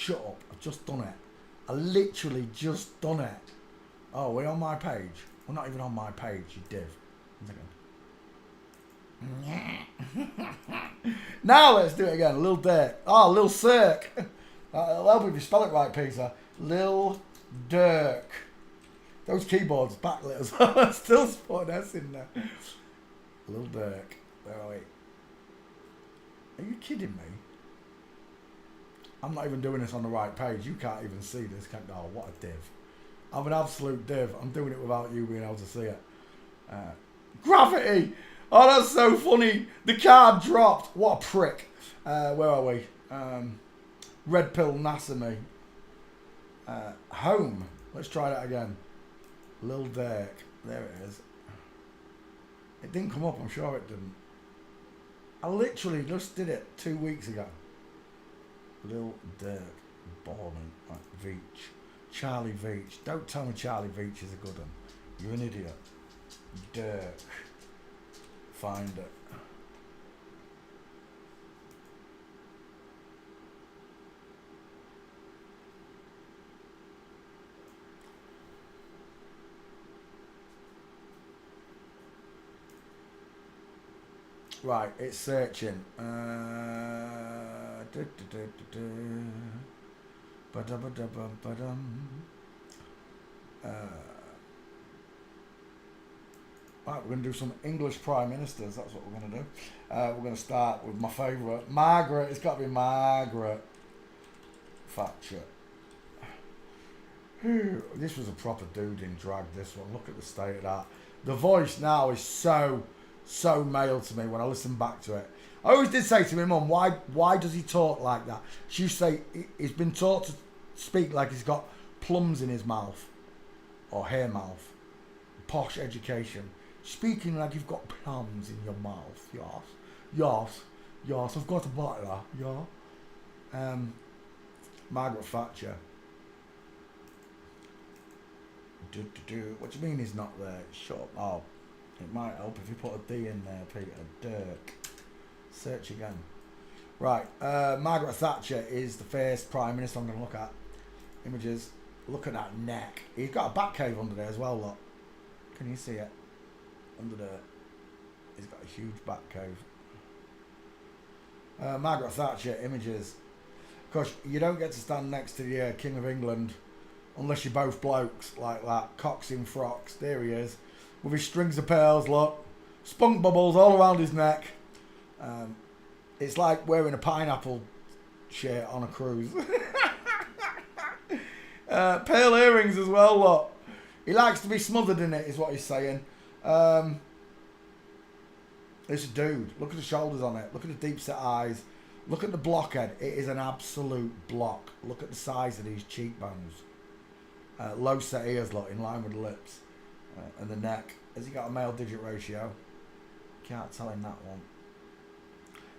shut up. I've just done it. I literally just done it. Oh, we're on my page. We're not even on my page, you div. Now let's do it again. Lil Durk. Oh, Lil Cirque. It'll help if you spell it right, Peter. Lil Durk. Those keyboards backlit as well. Still spotting S in there. Lil Durk. Where are we? Are you kidding me? I'm not even doing this on the right page. You can't even see this. Oh, what a div. I'm an absolute div. I'm doing it without you being able to see it. Gravity! Oh, that's so funny. The card dropped. What a prick. Where are we? Red Pill Nasami. Home. Let's try that again. Lil Durk. There it is. It didn't come up. I'm sure it didn't. I literally just did it 2 weeks ago. Lil Durk. Born like Veach. Charlie Veach. Don't tell me Charlie Veach is a good one. You're an idiot. Durk. Find it. Right, it's searching. Right, we're going to do some English Prime Ministers. That's what we're going to do. We're going to start with my favourite. Margaret. It's got to be Margaret Thatcher. This was a proper dude in drag, this one. Look at the state of that. The voice now is so male to me when I listen back to it. I always did say to my mum, why does he talk like that? She used to say he's been taught to speak like he's got plums in his mouth. Or hair mouth. Posh education. Speaking like you've got plums in your mouth. Yes, I've got a butler. Yeah. Margaret Thatcher. What do you mean he's not there? Shut up. Oh, it might help if you put a D in there, Peter. Dirk. Search again. Right. Margaret Thatcher is the first Prime Minister I'm going to look at. Images. Look at that neck. He's got a bat cave under there as well, look. Can you see it? Under there. He's got a huge bat cave. Margaret Thatcher, images. Of course, you don't get to stand next to the King of England unless you're both blokes like that. Cocks in frocks. There he is. With his strings of pearls, look. Spunk bubbles all around his neck. It's like wearing a pineapple shirt on a cruise. Pearl earrings as well, look. He likes to be smothered in it, is what he's saying. This dude, look at the shoulders on it. Look at the deep set eyes. Look at the blockhead. It is an absolute block. Look at the size of these cheekbones. Low set ears, look, in line with the lips. And the neck. Has he got a male digit ratio? Can't tell him that one.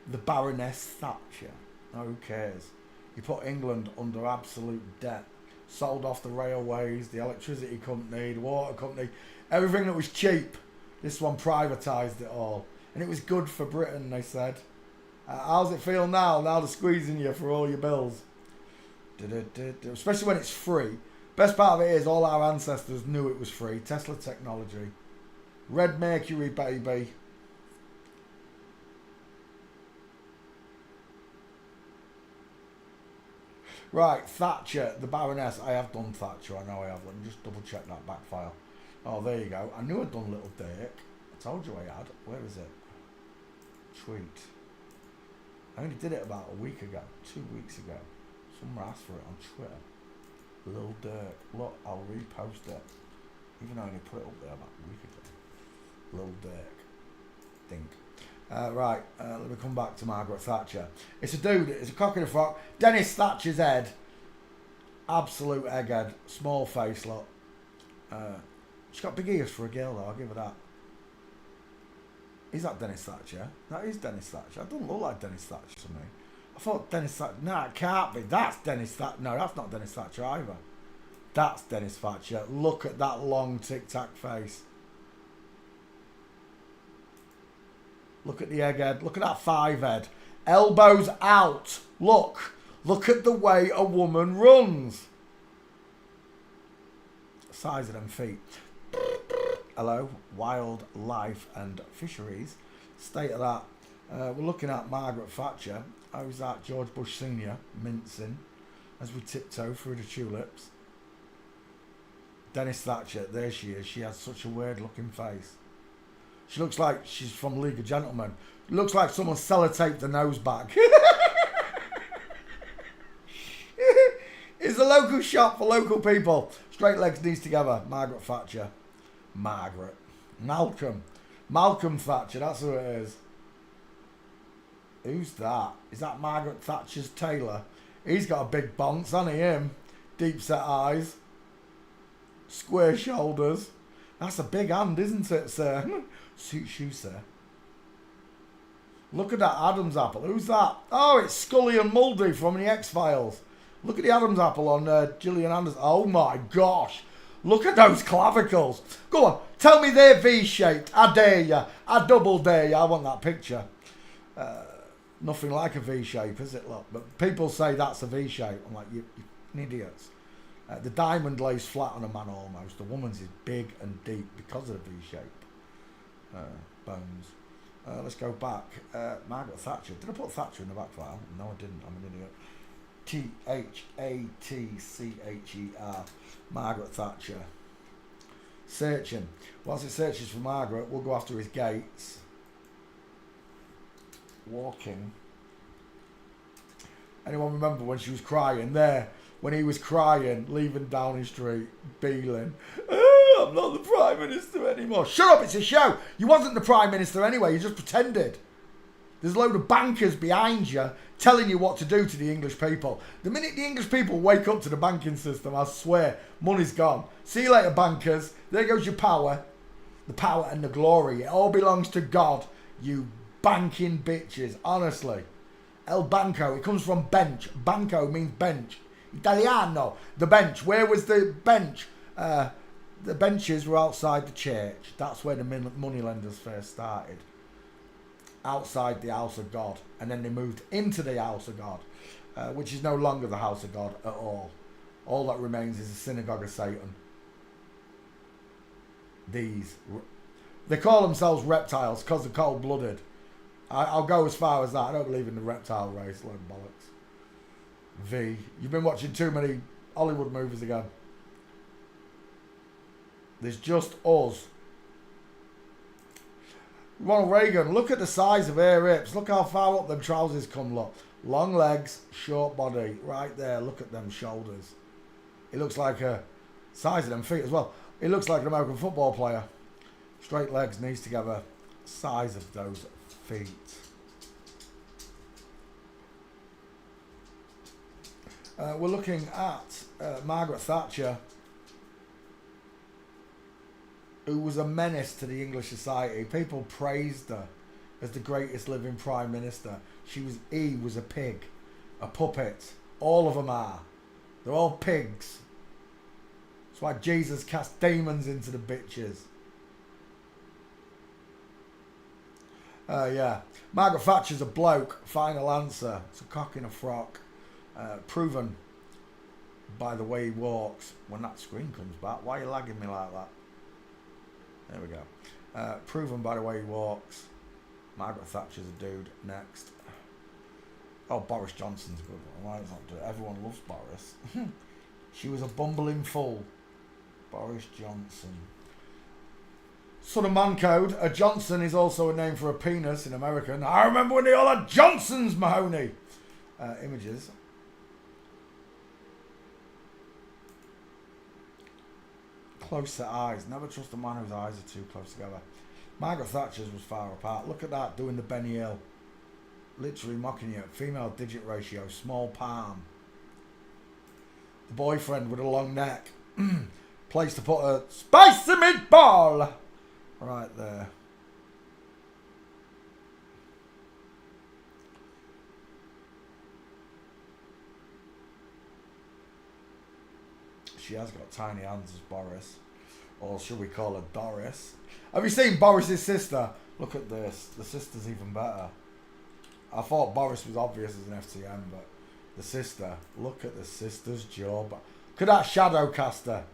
The Baroness Thatcher. Oh, who cares? He put England under absolute debt. Sold off the railways, the electricity company, the water company. Everything that was cheap. This one privatised it all. And it was good for Britain, they said. How's it feel now? Now they're squeezing you for all your bills. Especially when it's free. Best part of it is all our ancestors knew it was free. Tesla technology. Red Mercury, baby. Right, Thatcher, the Baroness. I have done Thatcher, I know I have. Let me just double check that back file. Oh, there you go. I knew I'd done Little Dirk. I told you I had. Where is it? Tweet. I only did it about a week ago. 2 weeks ago. Someone asked for it on Twitter. Lil Durk. Look, I'll repost it. Even though I only put it up there about a week ago. Lil Durk. Think. Right, let me come back to Margaret Thatcher. It's a dude, it's a cock in a frock. Dennis Thatcher's head. Absolute egghead. Small face, look. She's got big ears for a girl, though, I'll give her that. Is that Dennis Thatcher? That is Dennis Thatcher. It doesn't look like Dennis Thatcher to me. I thought Dennis Thatcher... No, it can't be. That's Dennis Thatcher. No, that's not Dennis Thatcher either. That's Dennis Thatcher. Look at that long tic-tac face. Look at the egghead. Look at that five head. Elbows out. Look. Look at the way a woman runs. Size of them feet. Hello, wildlife and fisheries. State of that. We're looking at Margaret Thatcher. How's that? George Bush Senior mincing as we tiptoe through the tulips. Dennis Thatcher, there she is. She has such a weird looking face. She looks like she's from League of Gentlemen. Looks like someone sellotaped the nose back. It's a local shop for local people. Straight legs, knees together. Margaret Thatcher. Margaret. Malcolm Thatcher, that's who it is. Who's that? Is that Margaret Thatcher's tailor? He's got a big bonce, hasn't he, him? Deep set eyes. Square shoulders. That's a big hand, isn't it, sir? Suits you, sir. Look at that Adam's apple. Who's that? Oh, it's Scully and Muldy from the X-Files. Look at the Adam's apple on Gillian Anderson. Oh my gosh. Look at those clavicles. Go on. Tell me they're V-shaped. I dare you. I double dare you. I want that picture. Nothing like a V-shape, is it? Look, but people say that's a V-shape. I'm like, you're idiots. The diamond lays flat on a man almost. The woman's is big and deep because of the V-shape bones. Let's go back. Margaret Thatcher. Did I put Thatcher in the back file? No, I didn't. I'm an idiot. Thatcher. Margaret Thatcher. Searching. Whilst it searches for Margaret, we'll go after his gates. Walking. Anyone remember when she was crying there? When he was crying, leaving Downing Street, Beeling. Oh, I'm not the Prime Minister anymore. Shut up, it's a show. You wasn't the Prime Minister anyway, you just pretended. There's a load of bankers behind you telling you what to do to the English people. The minute the English people wake up to the banking system, I swear, money's gone. See you later, bankers. There goes your power. The power and the glory. It all belongs to God, you banking bitches. Honestly. El Banco, it comes from bench. Banco means bench. Italiano, the bench. Where was the bench? The benches were outside the church. That's where the moneylenders first started. Outside the house of God. And then they moved into the house of God, which is no longer the house of God at all. All that remains is the synagogue of Satan. They call themselves reptiles because they're cold-blooded. I'll go as far as that. I don't believe in the reptile race. Load of bollocks. V. You've been watching too many Hollywood movies again. There's just us. Ronald Reagan, look at the size of her hips. Look how far up them trousers come, look. Long legs, short body. Right there, look at them shoulders. It looks like a size of them feet as well. It looks like an American football player. Straight legs, knees together. Size of those feet. We're looking at Margaret Thatcher, who was a menace to the English society. People praised her as the greatest living Prime Minister. He was a pig, a puppet. All of them are. They're all pigs. That's why Jesus cast demons into the bitches. Yeah. Margaret Thatcher's a bloke. Final answer. It's a cock in a frock. Proven by the way he walks. When that screen comes back, why are you lagging me like that? There we go. Proven by the way he walks. Margaret Thatcher's a dude. Next. Oh, Boris Johnson's a good one. Why does not do it? Everyone loves Boris. She was a bumbling fool. Boris Johnson. Son of man code. A Johnson is also a name for a penis in American. I remember when they all had Johnsons, Mahoney. Images. Close set eyes. Never trust a man whose eyes are too close together. Margaret Thatcher's was far apart. Look at that, doing the Benny Hill. Literally mocking you. Female digit ratio, small palm. The boyfriend with a long neck. Place to put a spicy meatball. Right there. She has got tiny hands as Boris. Or should we call her Doris? Have you seen Boris's sister? Look at this. The sister's even better. I thought Boris was obvious as an FTM, but The sister. Look at the sister's jaw. Look at that shadow caster.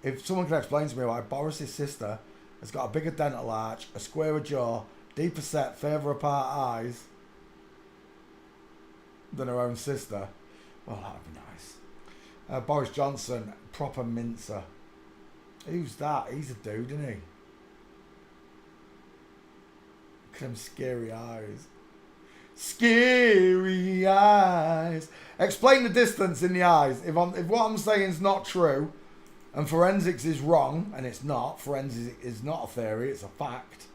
If someone can explain to me why Boris's sister has got a bigger dental arch, a squarer jaw, deeper set, further apart eyes than her own sister, well, that'd be nice. Boris Johnson, proper mincer. Who's that? He's a dude, isn't he? Look at them scary eyes. Scary eyes. Explain the distance in the eyes. If what I'm saying is not true, and forensics is wrong, and it's not. Forensics is not a theory, it's a fact.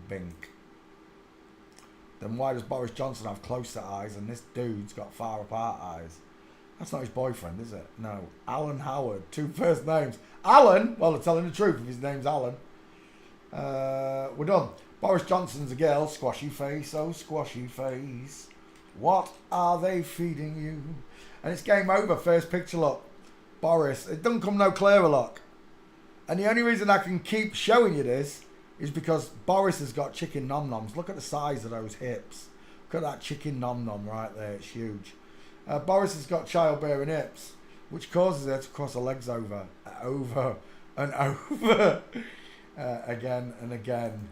Bink. Then why does Boris Johnson have closer eyes and this dude's got far apart eyes? That's not his boyfriend, is it? No. Alan Howard. 2 first names. Alan? Well, they're telling the truth if his name's Alan. We're done. Boris Johnson's a girl. Squashy face. Oh, squashy face. What are they feeding you? And it's game over. First picture, look. Boris. It doesn't come no clearer, look. And the only reason I can keep showing you this is because Boris has got chicken nom-noms. Look at the size of those hips. Look at that chicken nom-nom right there. It's huge. Boris has got childbearing hips, which causes her to cross her legs over and over. Again and again.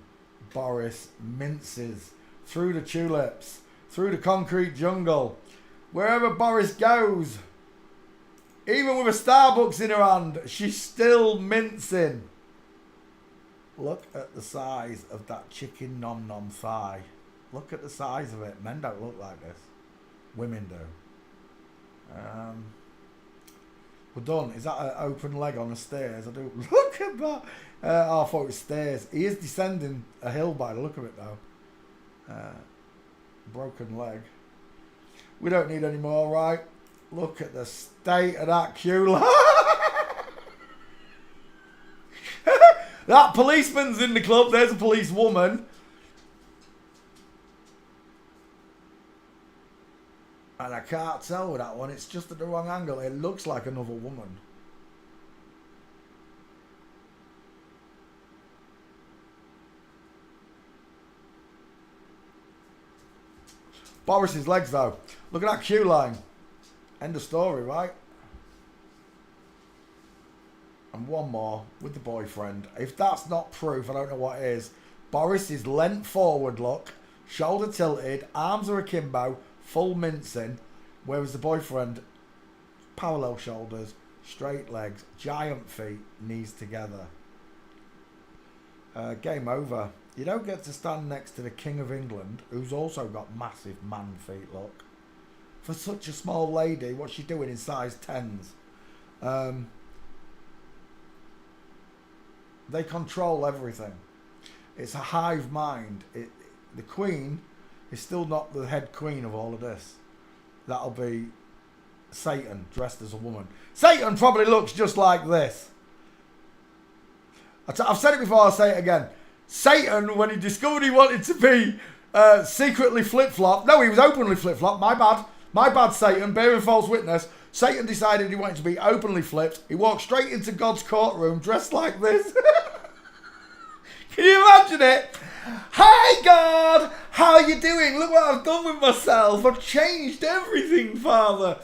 Boris minces through the tulips, through the concrete jungle. Wherever Boris goes, even with a Starbucks in her hand, she's still mincing. Look at the size of that chicken nom-nom thigh. Look at the size of it. Men don't look like this. Women do. We're done. Is that an open leg on the stairs? I do. Look at that. Oh, I thought it was stairs. He is descending a hill by the look of it, though. Broken leg. We don't need any more, right? Look at the state of that queue line. That policeman's in the club. There's a policewoman. And I can't tell with that one. It's just at the wrong angle. It looks like another woman. Boris's legs, though. Look at that queue line. End of story, right? And one more with the boyfriend. If that's not proof, I don't know what is. Boris is leant forward, look. Shoulder tilted. Arms are akimbo. Full mincing. Whereas the boyfriend, parallel shoulders, straight legs, giant feet, knees together. Game over. You don't get to stand next to the King of England, who's also got massive man feet, look. For such a small lady, what's she doing in size 10s? They control everything. It's a hive mind. The Queen is still not the head queen of all of this. That'll be Satan dressed as a woman. Satan probably looks just like this. I've said it before, I'll say it again. Satan, when he discovered he wanted to be secretly flip-flop. No, he was openly flip-flop. My bad. My bad, Satan. Bearing false witness. Satan decided he wanted to be openly flipped. He walked straight into God's courtroom dressed like this. Can you imagine it? Hi, God. How are you doing? Look what I've done with myself. I've changed everything, Father.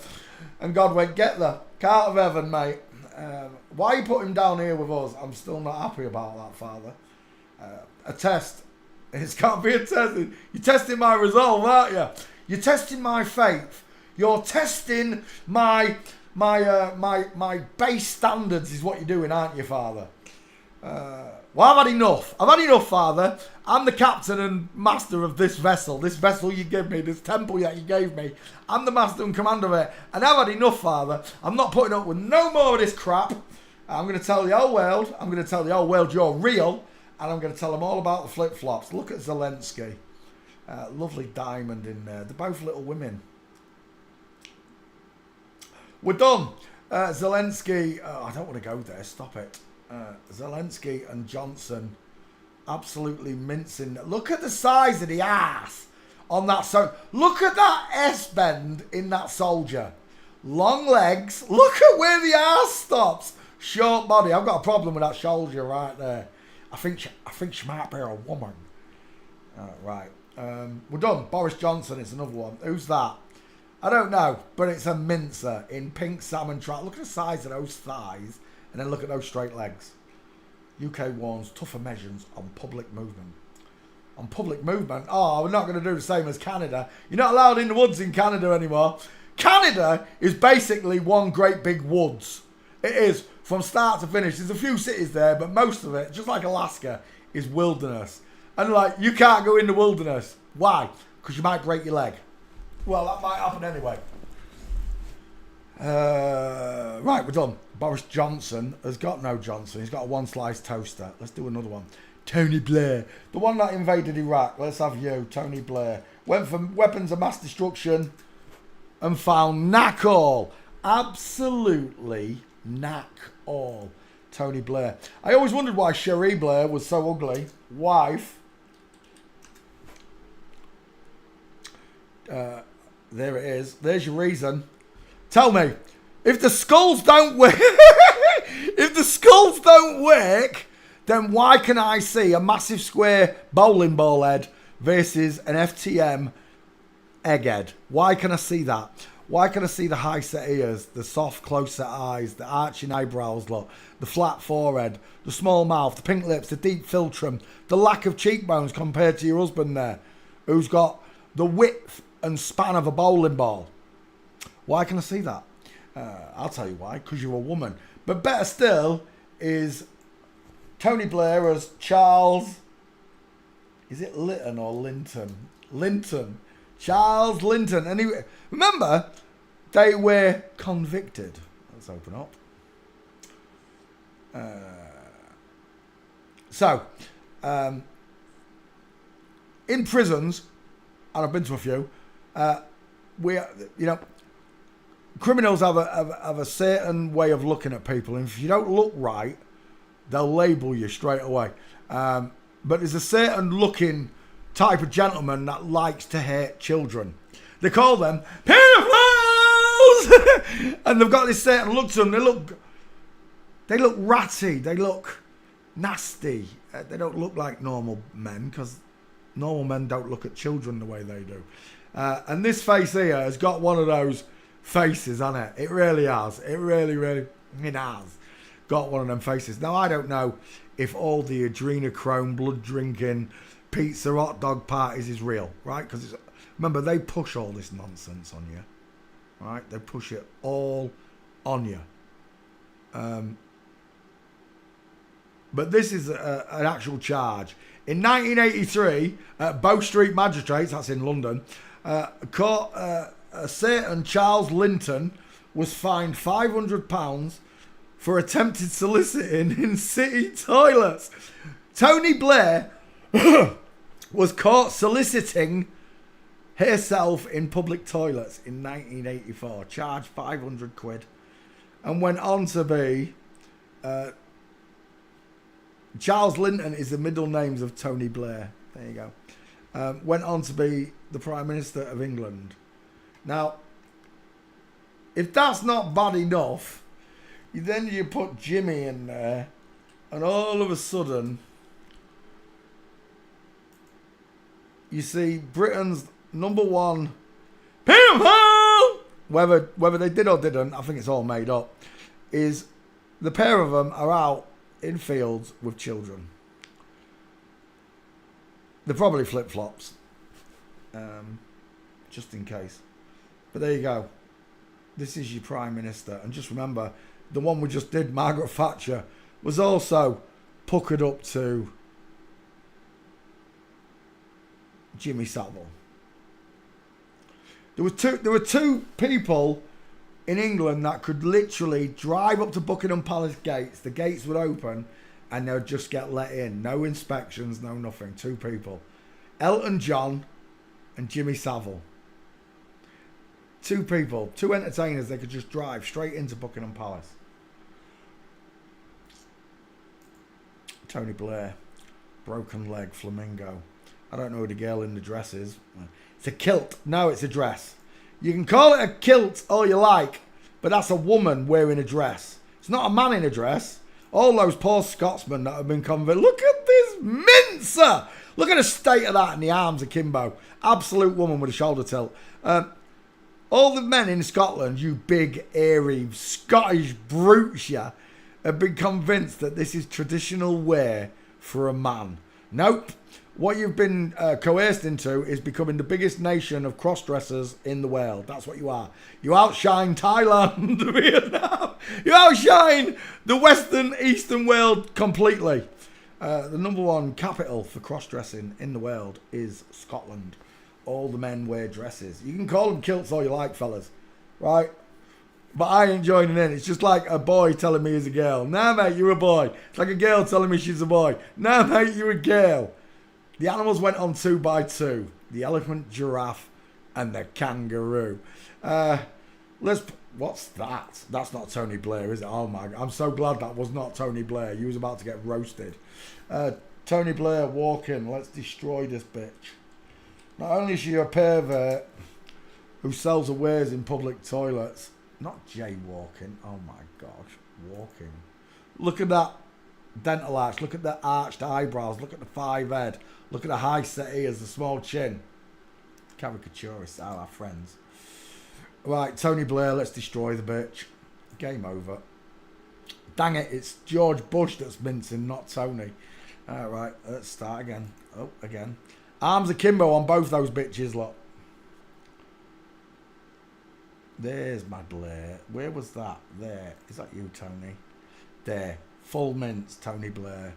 And God went, get there. Cart of heaven, mate. Why you put him down here with us? I'm still not happy about that, Father. A test. It's got to be a test. You're testing my resolve, aren't you? You're testing my faith. You're testing my base standards is what you're doing, aren't you, Father? Well, I've had enough. I've had enough, Father. I'm the captain and master of this vessel you give me, this temple that you gave me. I'm the master and commander of it. And I've had enough, Father. I'm not putting up with no more of this crap. I'm going to tell the whole world, you're real. And I'm going to tell them all about the flip-flops. Look at Zelensky. Lovely diamond in there. They're both little women. We're done. Zelensky. I don't want to go there. Stop it. Zelensky and Johnson absolutely mincing. Look at the size of the ass on that. So look at that S-bend in that soldier. Long legs. Look at where the ass stops. Short body. I've got a problem with that soldier right there. I think she might be a woman. Right. We're done. Boris Johnson is another one. Who's that? I don't know, but it's a mincer in pink salmon trout. Look at the size of those thighs, and then look at those straight legs. UK warns tougher measures on public movement. On public movement? Oh, we're not going to do the same as Canada. You're not allowed in the woods in Canada anymore. Canada is basically one great big woods. It is, from start to finish. There's a few cities there, but most of it, just like Alaska, is wilderness. And like, you can't go in the wilderness. Why? Because you might break your leg. Well, that might happen anyway. Right, we're done. Boris Johnson has got no Johnson. He's got a one-slice toaster. Let's do another one. Tony Blair. The one that invaded Iraq. Let's have you, Tony Blair. Went for weapons of mass destruction and found knack all. Absolutely knack all. Tony Blair. I always wondered why Cherie Blair was so ugly. Wife. There it is. There's your reason. Tell me, if the skulls don't work, if the skulls don't work, then why can I see a massive square bowling ball head versus an FTM egghead? Why can I see that? Why can I see the high set ears, the soft close set eyes, the arching eyebrows look, the flat forehead, the small mouth, the pink lips, the deep philtrum, the lack of cheekbones compared to your husband there, who's got the width and span of a bowling ball? Why can I see that? I'll tell you why. Because you're a woman. But better still is Tony Blair as Charles. Is it Lytton or Linton? Linton. Charles Linton. And remember, they were convicted. Let's open up. In prisons, and I've been to a few, criminals have a certain way of looking at people, and if you don't look right, they'll label you straight away. But there's a certain looking type of gentleman that likes to hate children. They call them pedophiles, and they've got this certain look to them. They look ratty. They look nasty. They don't look like normal men, because normal men don't look at children the way they do. And this face here has got one of those faces on it. It really has. It really it has got one of them faces. Now, I don't know if all the adrenochrome, blood drinking, pizza, hot dog parties is real, right? Because remember, they push all this nonsense on you, right? They push it all on you. But this is an actual charge. In 1983, Bow Street Magistrates, that's in London, caught a certain Charles Linton was fined £500 for attempted soliciting in city toilets. Tony Blair was caught soliciting herself in public toilets in 1984, charged 500 quid, and went on to be... Charles Linton is the middle names of Tony Blair. There you go. Went on to be the Prime Minister of England. Now, if that's not bad enough, then you put Jimmy in there, and all of a sudden, you see Britain's number one pedophile, whether they did or didn't, I think it's all made up, is the pair of them are out in fields with children. They're probably flip-flops, just in case. But there you go. This is your Prime Minister. And just remember, the one we just did, Margaret Thatcher, was also puckered up to Jimmy Savile. There were two people in England that could literally drive up to Buckingham Palace gates. The gates would open and they would just get let in. No inspections, no nothing. Two people. Elton John and Jimmy Savile. Two people, two entertainers, they could just drive straight into Buckingham Palace. Tony Blair. Broken leg, flamingo. I don't know who the girl in the dress is. It's a kilt. No, it's a dress. You can call it a kilt all you like, but that's a woman wearing a dress. It's not a man in a dress. All those poor Scotsmen that have been convicted. Look at this mincer. Look at the state of that in the arms akimbo. Absolute woman with a shoulder tilt. All the men in Scotland, you big, airy, Scottish brutes, yeah, have been convinced that this is traditional wear for a man. Nope. What you've been coerced into is becoming the biggest nation of cross-dressers in the world. That's what you are. You outshine Thailand, Vietnam. You outshine the Western, Eastern world completely. The #1 capital for cross-dressing in the world is Scotland. All the men wear dresses. You can call them kilts all you like, fellas. Right? But I ain't joining in. It's just like a boy telling me he's a girl. Nah, mate, you're a boy. It's like a girl telling me she's a boy. Nah, mate, you're a girl. The animals went on 2 by 2. The elephant, giraffe, and the kangaroo. What's that? That's not Tony Blair, is it? Oh my God. I'm so glad that was not Tony Blair. You was about to get roasted. Tony Blair walking. Let's destroy this bitch. Not only is she a pervert who sells her wares in public toilets. Not jaywalking. Oh my gosh. Walking. Look at that dental arch. Look at the arched eyebrows. Look at the 5 head. Look at the high set ears, the small chin. Caricaturists are our friends. Right, Tony Blair, let's destroy the bitch. Game over. Dang it, it's George Bush that's mincing, not Tony. Alright, let's start again. Oh, again. Arms akimbo on both those bitches, look. There's my Blair. Where was that? There. Is that you, Tony? There. Full mince, Tony Blair.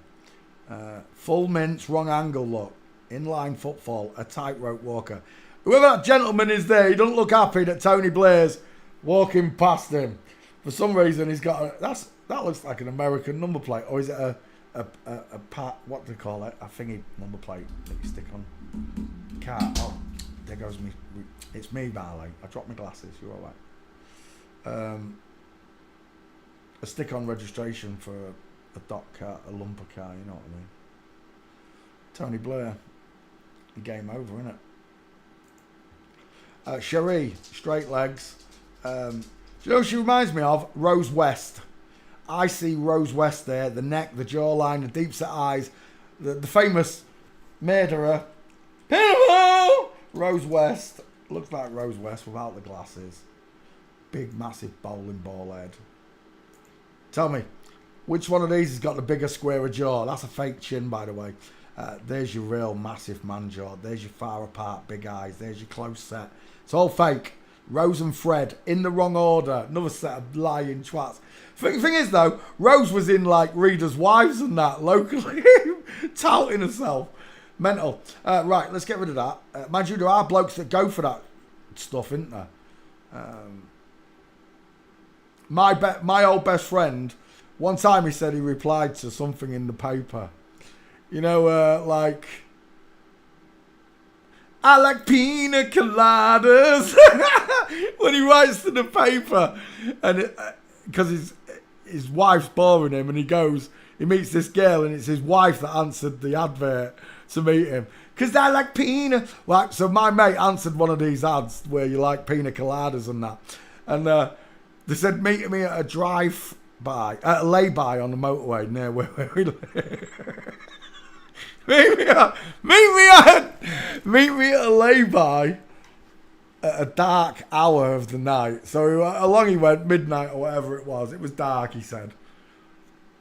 Full mince, wrong angle, look. Inline footfall, a tightrope walker. Whoever that gentleman is there, he doesn't look happy that Tony Blair's walking past him. For some reason, he's got that looks like an American number plate. Or is it a what do they call it? A thingy number plate that you stick on car. Oh, there goes me. It's me, Marley. I dropped my glasses. You're all right. A stick-on registration for a dock car, a lumper car. You know what I mean? Tony Blair. Game over, isn't it? Cherie, straight legs. Do you know what she reminds me of? Rose West. I see Rose West there. The neck, the jawline, the deep set eyes. The famous murderer. Hello! Rose West. Looks like Rose West without the glasses. Big, massive bowling ball head. Tell me, which one of these has got the bigger, squarer jaw? That's a fake chin, by the way. There's your real massive man jaw. There's your far apart big eyes. There's your close set. It's all fake. Rose and Fred in the wrong order. Another set of lying twats. Thing is though, Rose was in like Reader's Wives and that locally, touting herself. Mental. Right, let's get rid of that. Mind you, there are blokes that go for that stuff, isn't there? My old best friend, one time he said he replied to something in the paper. You know, like, I like pina coladas. When he writes to the paper, and because his wife's boring him, and he meets this girl, and it's his wife that answered the advert to meet him. Because I like pina. Like, so my mate answered one of these ads where you like pina coladas and that. And they said, meet me at a lay-by on the motorway near where we live. Meet me at a lay-by at a dark hour of the night. So along he went, midnight or whatever it was. It was dark, he said.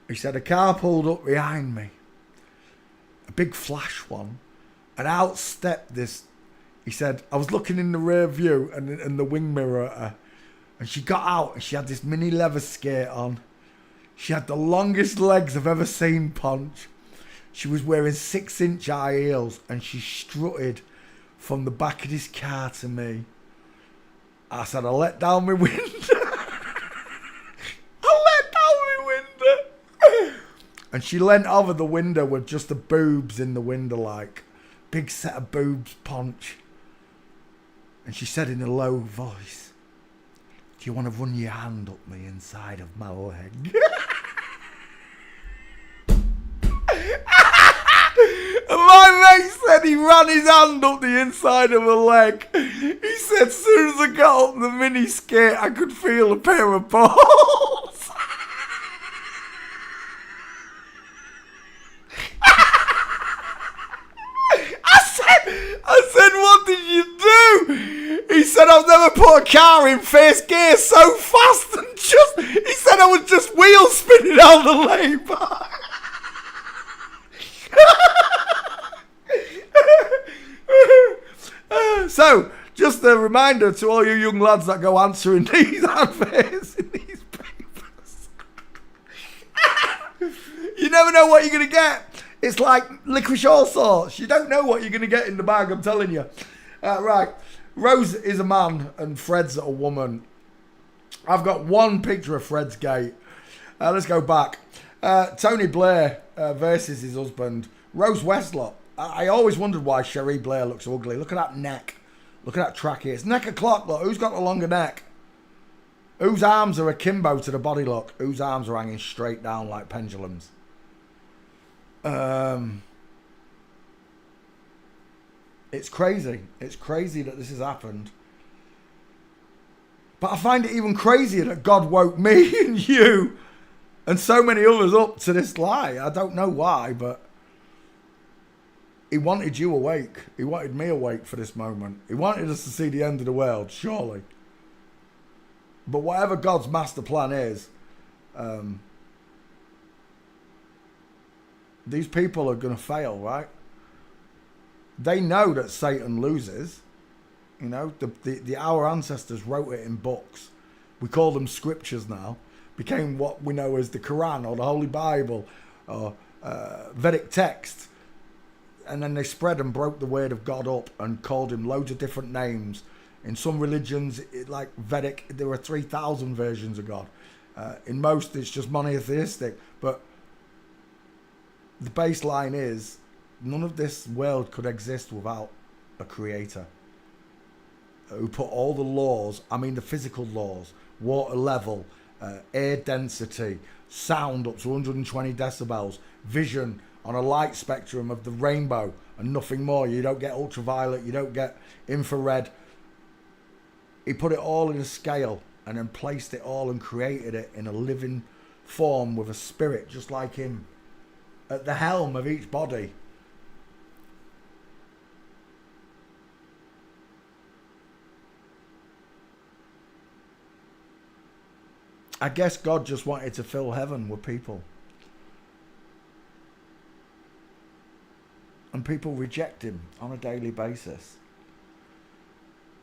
He said, a car pulled up behind me. A big flash one. And out stepped this. He said, I was looking in the rear view and the wing mirror at her. And she got out and she had this mini leather skirt on. She had the longest legs I've ever seen, Punch. She was wearing 6-inch high heels and she strutted from the back of this car to me. I said, I let down my window. And she leant over the window with just the boobs in the window, like big set of boobs, Punch. And she said in a low voice, do you want to run your hand up the inside of my leg? And my mate said he ran his hand up the inside of her leg. He said as soon as I got up the mini skirt, I could feel a pair of balls. said I've never put a car in first gear so fast and just. He said I was just wheel spinning out the lay-by. So, just a reminder to all you young lads that go answering these adverts in these papers. You never know what you're going to get. It's like licorice all sorts. You don't know what you're going to get in the bag, I'm telling you. Right. Rose is a man and Fred's a woman. I've got one picture of Fred's gate. Let's go back. Tony Blair versus his husband, Rose Westlock. I always wondered why Cherie Blair looks ugly. Look at that neck. Look at that trachea. It's neck o'clock, look. Who's got the longer neck? Whose arms are akimbo to the body, look? Whose arms are hanging straight down like pendulums? It's crazy. It's crazy that this has happened. But I find it even crazier that God woke me and you and so many others up to this lie. I don't know why, but he wanted you awake. He wanted me awake for this moment. He wanted us to see the end of the world, surely. But whatever God's master plan is, these people are going to fail, right? They know that Satan loses. You know, our ancestors wrote it in books. We call them scriptures now. Became what we know as the Quran or the Holy Bible or Vedic text. And then they spread and broke the word of God up and called him loads of different names. In some religions, like Vedic, there are 3,000 versions of God. In most, it's just monotheistic. But the baseline is, none of this world could exist without a creator who put all the laws, I mean the physical laws, water level, air density, sound up to 120 decibels, vision on a light spectrum of the rainbow and nothing more. You don't get ultraviolet, you don't get infrared. He put it all in a scale and then placed it all and created it in a living form with a spirit just like him at the helm of each body. I guess God just wanted to fill heaven with people. And people reject him on a daily basis.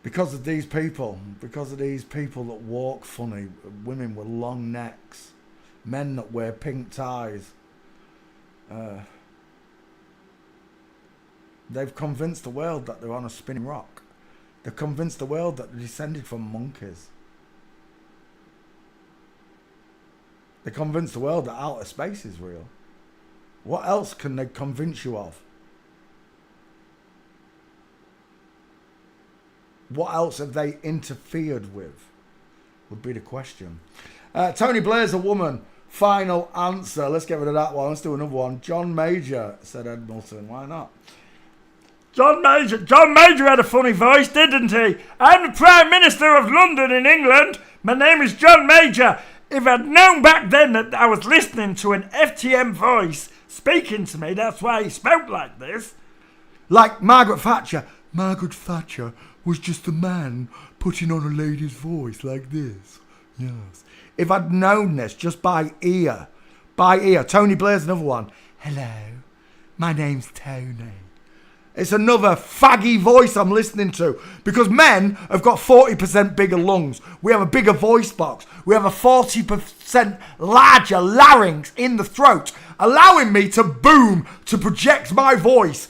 Because of these people that walk funny, women with long necks, men that wear pink ties. They've convinced the world that they're on a spinning rock. They've convinced the world that they're descended from monkeys. They convince the world that outer space is real. What else can they convince you of? What else have they interfered with? Would be the question. Tony Blair's a woman. Final answer. Let's get rid of that one. Let's do another one. John Major, said Ed Milton. Why not? John Major had a funny voice, didn't he? I'm the Prime Minister of London in England. My name is John Major. If I'd known back then that I was listening to an FTM voice speaking to me, that's why he spoke like this. Like Margaret Thatcher. Margaret Thatcher was just a man putting on a lady's voice like this. Yes. If I'd known this just by ear. Tony Blair's another one. Hello, my name's Tony. It's another faggy voice I'm listening to. Because men have got 40% bigger lungs. We have a bigger voice box. We have a 40% larger larynx in the throat, allowing me to boom, to project my voice.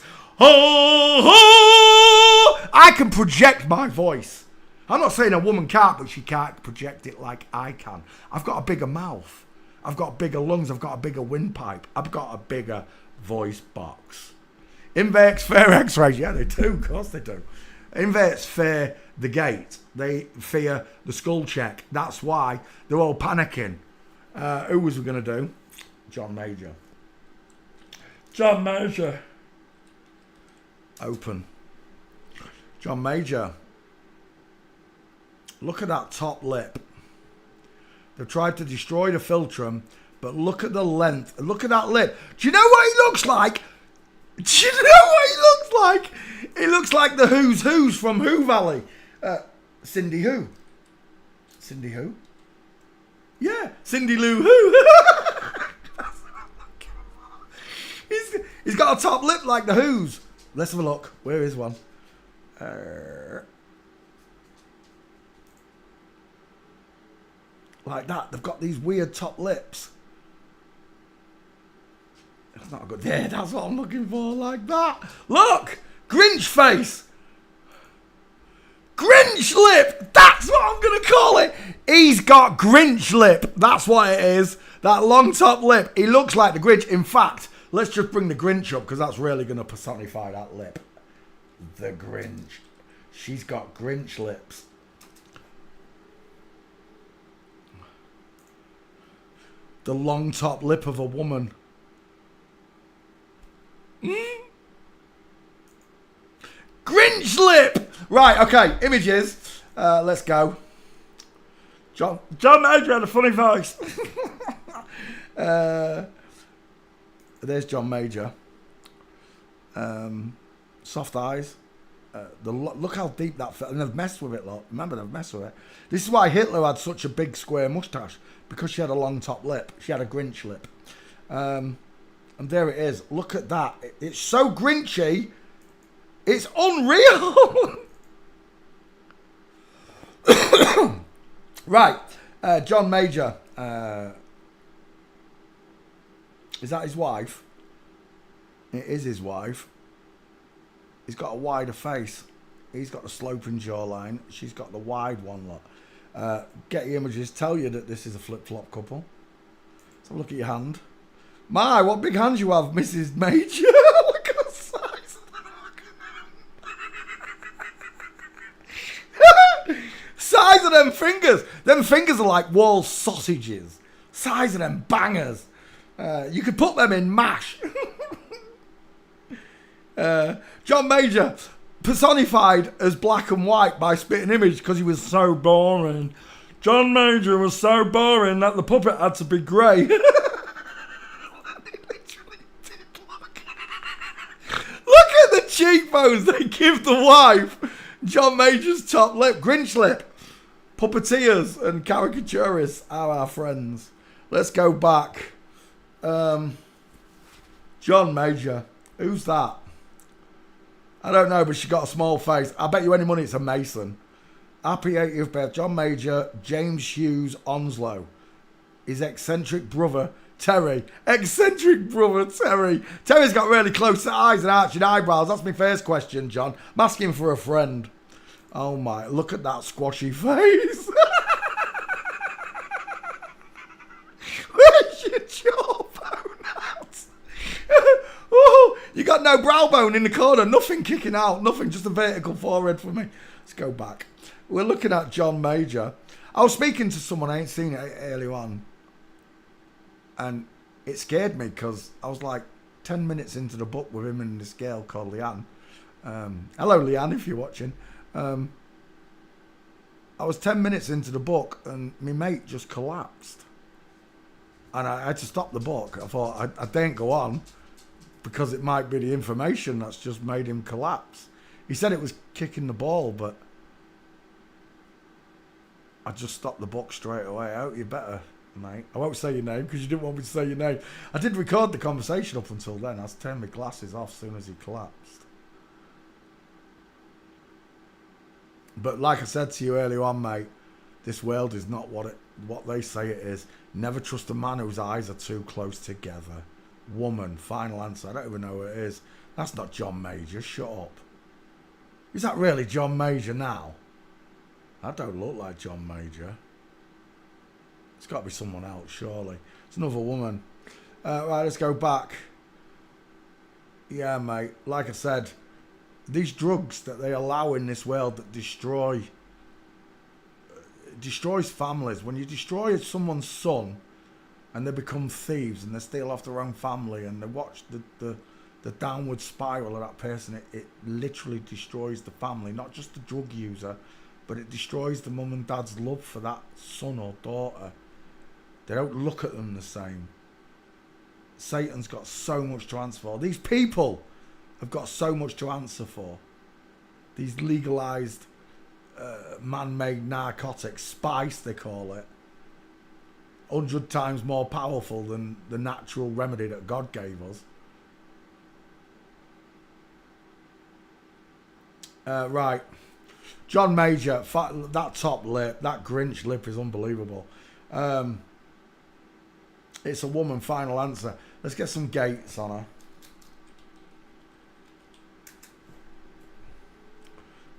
I can project my voice. I'm not saying a woman can't, but she can't project it like I can. I've got a bigger mouth. I've got bigger lungs. I've got a bigger windpipe. I've got a bigger voice box. Inverts fear X-rays. Yeah, they do. Of course they do. Inverts fear the gate. They fear the skull check. That's why they're all panicking. Who was we going to do? John Major. John Major. Open. John Major. Look at that top lip. They've tried to destroy the philtrum, but look at the length. Look at that lip. Do you know what he looks like? Do you know what he looks like? He looks like the Who's Who's from Who Valley. Cindy who? Cindy who? Yeah, Cindy Lou Who. He's got a top lip like the Who's. Let's have a look. Where is one? Like that. They've got these weird top lips. That's not a good. Yeah, that's what I'm looking for. Like that. Look! Grinch face! Grinch lip! That's what I'm going to call it! He's got Grinch lip. That's what it is. That long top lip. He looks like the Grinch. In fact, let's just bring the Grinch up because that's really going to personify that lip. The Grinch. She's got Grinch lips. The long top lip of a woman. Grinch lip! Right, okay, images. Let's go. John Major had a funny voice. There's John Major. Soft eyes. Look how deep that felt. And they've messed with it, look. Remember, they've messed with it. This is why Hitler had such a big square moustache. Because she had a long top lip. She had a Grinch lip. And there it is. Look at that. It's so Grinchy. It's unreal. Right. John Major. Is that his wife? It is his wife. He's got a wider face. He's got the sloping jawline. She's got the wide one, look. Getty Images tell you that this is a flip-flop couple. Let's have a look at your hand. My, what big hands you have, Mrs. Major. Look at the size of them. Size of them fingers. Them fingers are like wall sausages. Size of them bangers. You could put them in mash. John Major personified as black and white by Spitting Image because he was so boring. John Major was so boring that the puppet had to be grey. Look at the cheekbones they give the wife. John Major's top lip, Grinch lip. Puppeteers and caricaturists are our friends. Let's go back. John Major. Who's that? I don't know, but she got a small face. I bet you any money it's a Mason. Happy 80th birthday. John Major, James Hughes Onslow. His eccentric brother, Terry. Eccentric brother, Terry. Terry's got really close eyes and arching eyebrows. That's my first question, John. I'm asking for a friend. Oh my, look at that squashy face. Where's your jawbone at? Oh, you got no brow bone in the corner. Nothing kicking out. Nothing. Just a vertical forehead for me. Let's go back. We're looking at John Major. I was speaking to someone. I ain't seen it earlier on. And it scared me because I was like 10 minutes into the book with him and this girl called Leanne. Hello, Leanne, if you're watching. I was 10 minutes into the book and my mate just collapsed. And I had to stop the book. I thought, I didn't go on because it might be the information that's just made him collapse. He said it was kicking the ball, but I just stopped the book straight away. Oh, you better, mate. I won't say your name because you didn't want me to say your name. I did record the conversation up until then. I turned my glasses off as soon as he collapsed. But like I said to you earlier on, mate, this world is not what they say it is. Never trust a man whose eyes are too close together. Woman, final answer. I don't even know who it is. That's not John Major. Shut up. Is that really John Major now? That don't look like John Major. It's got to be someone else, surely. It's another woman. Right, let's go back. Yeah, mate. Like I said, these drugs that they allow in this world that destroys families. When you destroy someone's son and they become thieves and they steal off their own family and they watch the downward spiral of that person, it literally destroys the family, not just the drug user, but it destroys the mum and dad's love for that son or daughter. They don't look at them the same. Satan's got so much to answer for. These people have got so much to answer for. These legalized man-made narcotic, spice they call it, 100 times more powerful than the natural remedy that God gave us. Right, John Major, that top lip, that Grinch lip is unbelievable. It's a woman, final answer. Let's get some gates on her.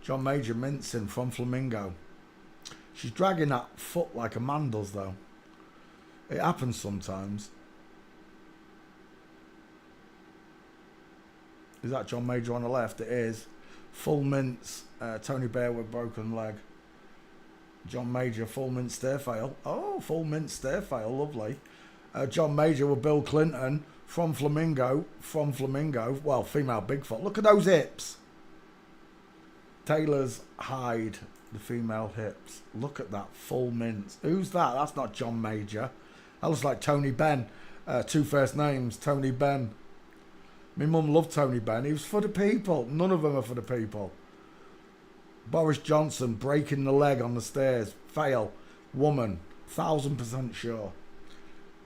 John Major mincing from Flamingo. She's dragging that foot like a man does, though. It happens sometimes. Is that John Major on the left? It is. Full mince. Tony Bear with broken leg. John Major, full mince stair fail. Oh, full mince stair fail. Lovely. John Major with Bill Clinton from Flamingo. From Flamingo. Well, female Bigfoot. Look at those hips. Taylor's hide, the female hips. Look at that full mince. Who's that? That's not John Major. That looks like Tony Benn. Two first names, Tony Benn. My mum loved Tony Benn. He was for the people. None of them are for the people. Boris Johnson breaking the leg on the stairs. Fail. Woman. 1000% sure.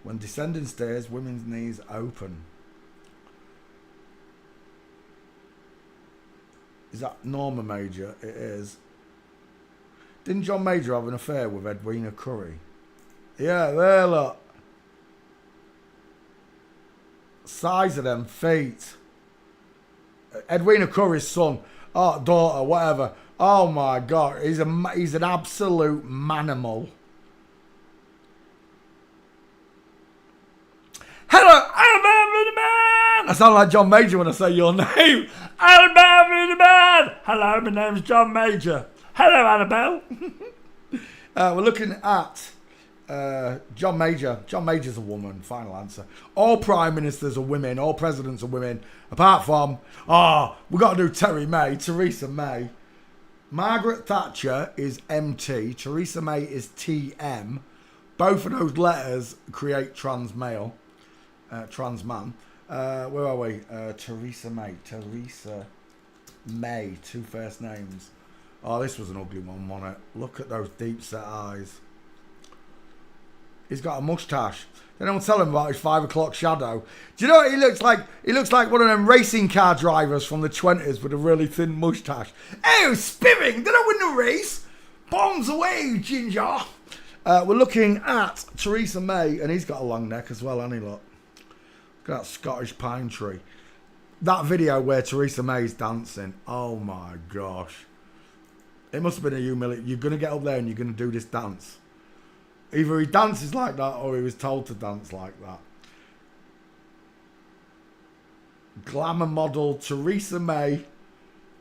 When descending stairs, women's knees open. Is that Norma Major? It is. Didn't John Major have an affair with Edwina Curry? Yeah, there, look. Size of them feet. Edwina Curry's son, daughter, whatever. Oh my God, he's an absolute manimal. Hello, Alabama the man. I sound like John Major when I say your name. Alabama the man. Hello, my name's John Major. Hello, Annabelle. We're looking at John Major. John Major's a woman. Final answer. All prime ministers are women. All presidents are women. Apart from, we've got to do Theresa May. Margaret Thatcher is MT. Theresa May is TM. Both of those letters create trans male. Trans man. Where are we? Theresa May. Theresa May. Two first names. Oh, this was an ugly one, wasn't it? Look at those deep set eyes. He's got a moustache. They don't tell him about his 5 o'clock shadow. Do you know what he looks like? He looks like one of them racing car drivers from the 20s with a really thin moustache. Oh, Spiving! Did I win the race? Bombs away, Ginger! We're looking at Theresa May, and he's got a long neck as well, hasn't he, look? Look at that Scottish pine tree. That video where Theresa May's dancing. Oh, my gosh. It must have been a humiliation. You're going to get up there and you're going to do this dance. Either he dances like that or he was told to dance like that. Glamour model Theresa May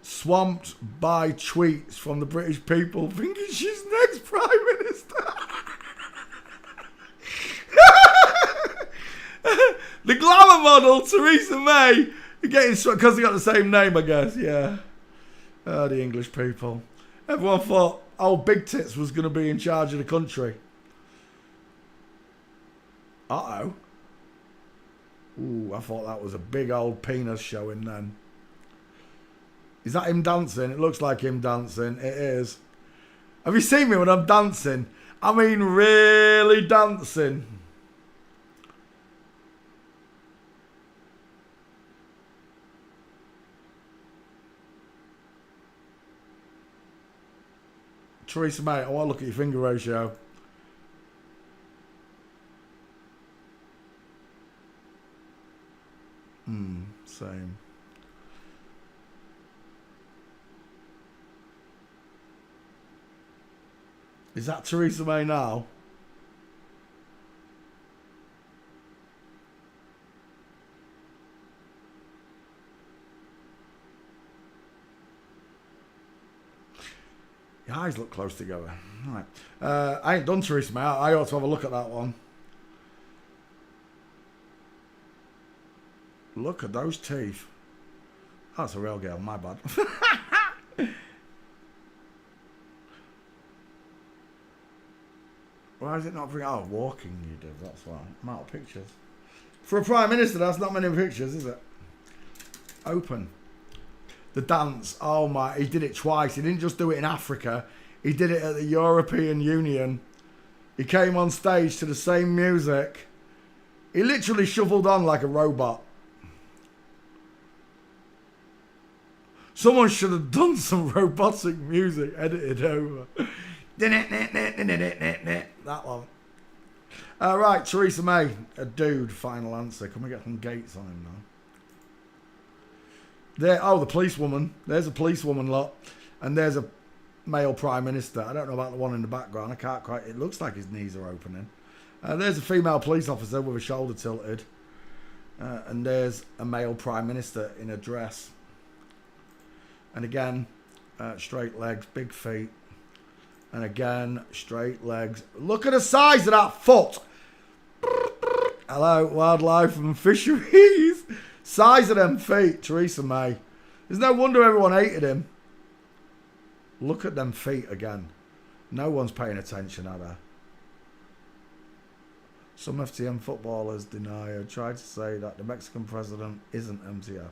swamped by tweets from the British people thinking she's next Prime Minister. The glamour model Theresa May getting struck because they got the same name, I guess. Yeah. Oh, the English people. Everyone thought old Big Tits was going to be in charge of the country. Uh-oh. Ooh, I thought that was a big old penis showing then. Is that him dancing? It looks like him dancing. It is. Have you seen me when I'm dancing? I mean, really dancing. Theresa May, I want to look at your finger ratio. Same. Is that Theresa May now? Your eyes look close together. Right. I ain't done Theresa May. I ought to have a look at that one. Look at those teeth. Oh, that's a real girl. My bad. Why is it not bringing out walking? You did. That's why. I'm out of pictures. For a Prime Minister, that's not many pictures, is it? Open. The dance. Oh my, he did it twice. He didn't just do it in Africa. He did it at the European Union. He came on stage to the same music. He literally shuffled on like a robot. Someone should have done some robotic music, edited over. That one. Right, Theresa May, a dude, final answer. Can we get some gates on him now? There, oh, the policewoman. There's a policewoman lot. And there's a male prime minister. I don't know about the one in the background. I can't quite, it looks like his knees are opening. There's a female police officer with a shoulder tilted. And there's a male prime minister in a dress. And again, straight legs, big feet. And again, straight legs. Look at the size of that foot. Hello, wildlife and fisheries. Size of them feet, Theresa May. There's no wonder everyone hated him. Look at them feet again. No one's paying attention, are they? Some FTM footballers deny or try to say that the Mexican president isn't MTF.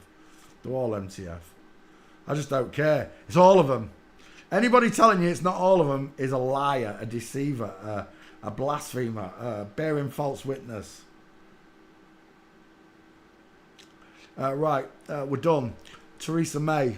They're all MTF. I just don't care. It's all of them. Anybody telling you it's not all of them is a liar, a deceiver, a blasphemer, bearing false witness. Right, we're done. Theresa May,